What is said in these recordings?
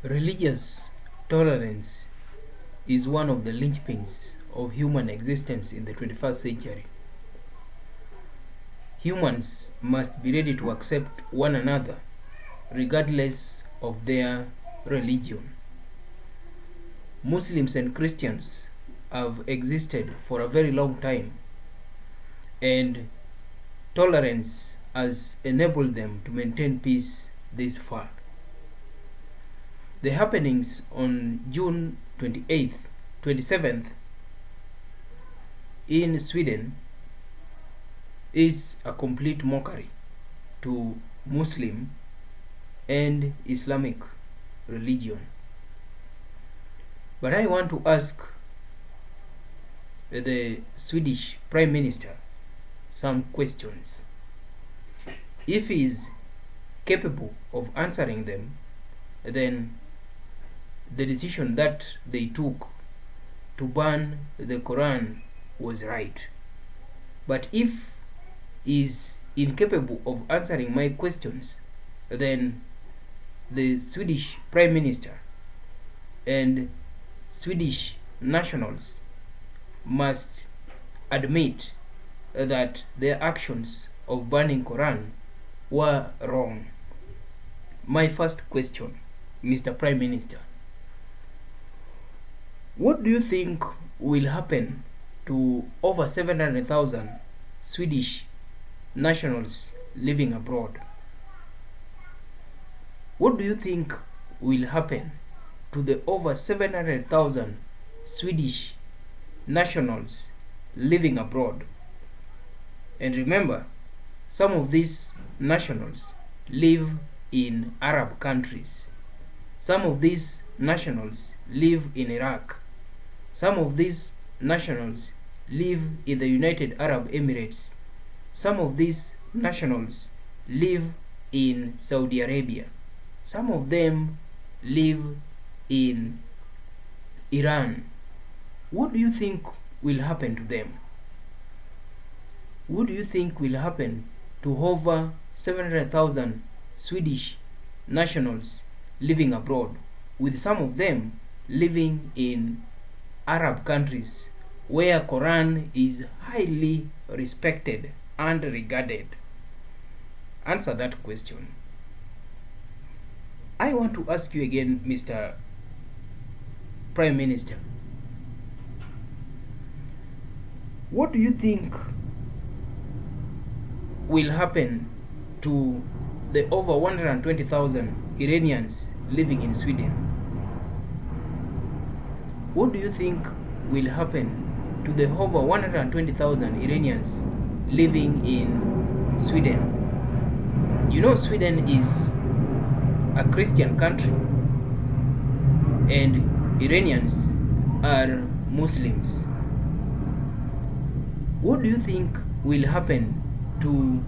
Religious tolerance is one of the linchpins of human existence in the 21st century. Humans must be ready to accept one another regardless of their religion. Muslims and Christians have existed for a very long time, and tolerance has enabled them to maintain peace this far. The happenings on June 28th, 27th in Sweden is a complete mockery to Muslim and Islamic religion. But I want to ask the Swedish Prime Minister some questions. If he is capable of answering them, then the decision that they took to ban the Quran was right. But if he is incapable of answering my questions, then the Swedish Prime Minister and Swedish nationals must admit that their actions of banning Quran were wrong. My first question, Mr. Prime Minister, what do you think will happen to over 700,000 Swedish nationals living abroad? What do you think will happen to the over 700,000 Swedish nationals living abroad? And remember, some of these nationals live in Arab countries. Some of these nationals live in Iraq. Some of these nationals live in the United Arab Emirates. Some of these nationals live in Saudi Arabia. Some of them live in Iran. What do you think will happen to them? What do you think will happen to over 700,000 Swedish nationals living abroad, with some of them living in Arab countries where Quran is highly respected and regarded? Answer that question. I want to ask you again, Mr. Prime Minister, what do you think will happen to the over 120,000 Iranians living in Sweden? What do you think will happen to the over 120,000 Iranians living in Sweden? You know, Sweden is a Christian country, and Iranians are Muslims. What do you think will happen to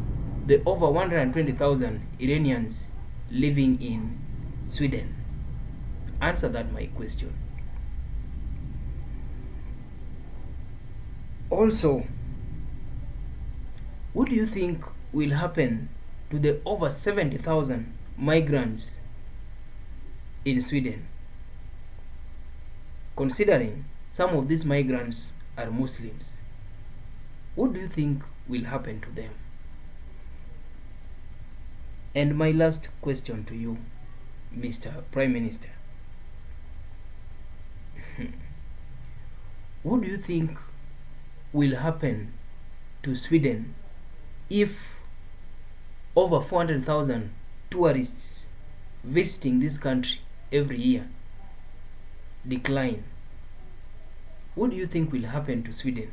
the over 120,000 Iranians living in Sweden? Answer that my question. Also, what do you think will happen to the over 70,000 migrants in Sweden, considering some of these migrants are Muslims? What do you think will happen to them? And my last question to you, Mr. Prime Minister, what do you think will happen to Sweden if over 400,000 tourists visiting this country every year decline? What do you think will happen to Sweden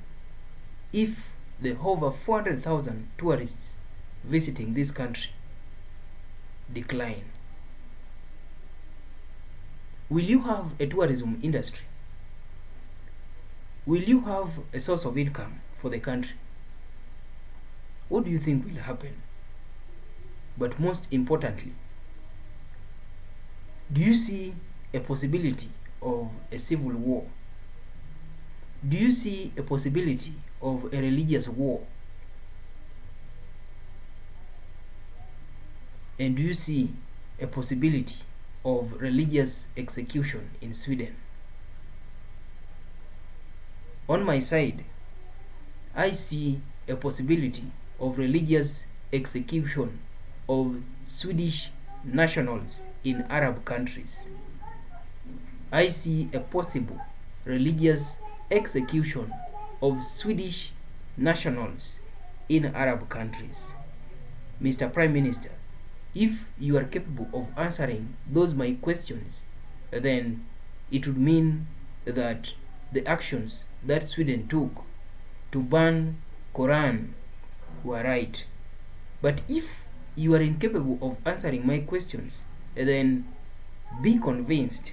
if the over 400,000 tourists visiting this country decline? Will you have a tourism industry? Will you have a source of income for the country? What do you think will happen? But most importantly, do you see a possibility of a civil war? Do you see a possibility of a religious war? And do you see a possibility of religious execution in Sweden. On my side, I see a possibility of religious execution of Swedish nationals in Arab countries. I see a possible religious execution of Swedish nationals in Arab countries. Mr. Prime Minister, if you are capable of answering those my questions, then it would mean that the actions that Sweden took to ban Quran were right. But if you are incapable of answering my questions, then be convinced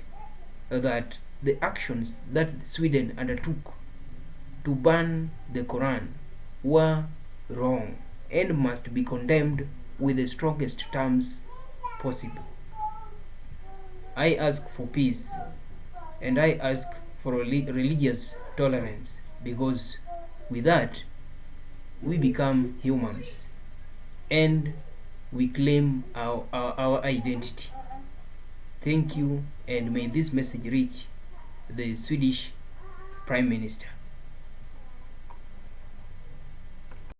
that the actions that Sweden undertook to ban the Quran were wrong and must be condemned with the strongest terms possible. I ask for peace and I ask for religious tolerance, because with that we become humans and we claim our identity. Thank you, and may this message reach the Swedish Prime Minister.